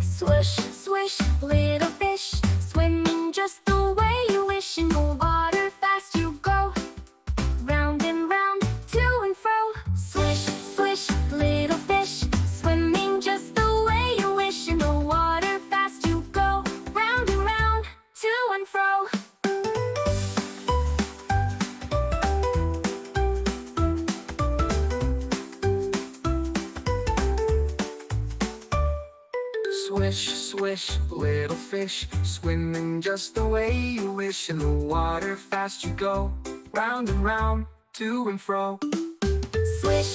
Swish, swish, little fish, swimming just the way you wish. In the water fast you go, round and round, to and fro. Swish, swish, little fish, swimming just the way you wish. In the water fast you go, round and round, to and fro. Swish, swish, little fish, swimming just the way you wish. In the water fast you go, round and round, to and fro. Swish,